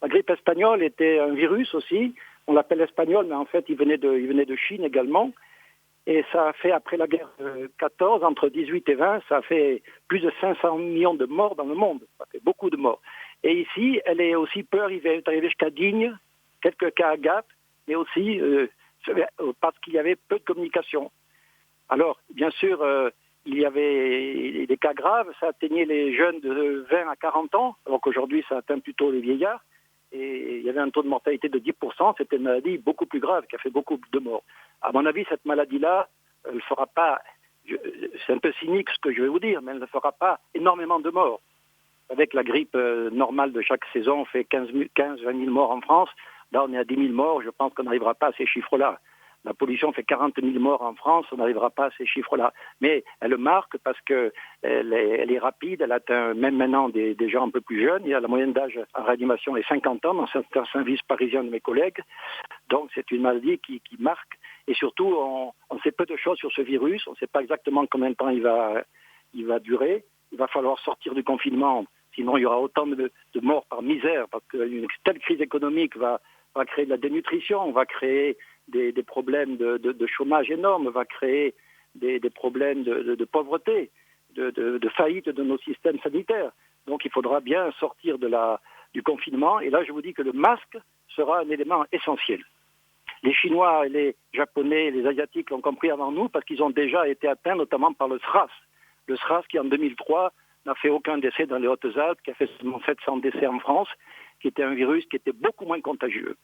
La grippe espagnole était un virus aussi. On l'appelle espagnol, mais en fait, il venait de Chine également. Et ça a fait, après la guerre de 14, entre 18 et 20, ça a fait plus de 500 millions de morts dans le monde. Ça fait beaucoup de morts. Et ici, elle est aussi peu arrivée. Elle est arrivée jusqu'à Digne, quelques cas à Gap, mais aussi parce qu'il y avait peu de communication. Alors, bien sûr, il y avait des cas graves. Ça atteignait les jeunes de 20 à 40 ans, alors qu'aujourd'hui, ça atteint plutôt les vieillards. Et il y avait un taux de mortalité de 10%. C'était une maladie beaucoup plus grave qui a fait beaucoup de morts. À mon avis, cette maladie-là, elle ne fera pas, c'est un peu cynique ce que je vais vous dire, mais elle ne fera pas énormément de morts. Avec la grippe normale de chaque saison, on fait 15-20 000 morts en France. Là, on est à 10 000 morts. Je pense qu'on n'arrivera pas à ces chiffres-là. La pollution fait 40 000 morts en France. On n'arrivera pas à ces chiffres-là. Mais elle marque parce qu'elle est rapide. Elle atteint même maintenant des gens un peu plus jeunes. Il y a la moyenne d'âge en réanimation est 50 ans dans certains services parisiens de mes collègues. Donc, c'est une maladie qui marque. Et surtout, on sait peu de choses sur ce virus. On ne sait pas exactement combien de temps il va durer. Il va falloir sortir du confinement. Sinon, il y aura autant de morts par misère, parce qu'une telle crise économique va créer de la dénutrition, va créer des problèmes de chômage énormes, va créer des problèmes de pauvreté, de faillite de nos systèmes sanitaires. Donc, il faudra bien sortir du confinement. Et là, je vous dis que le masque sera un élément essentiel. Les Chinois, les Japonais, les Asiatiques l'ont compris avant nous, parce qu'ils ont déjà été atteints, notamment par le SRAS. Le SRAS qui, en 2003, n'a fait aucun décès dans les Hautes-Alpes, qui a fait seulement 700 décès en France, qui était un virus qui était beaucoup moins contagieux.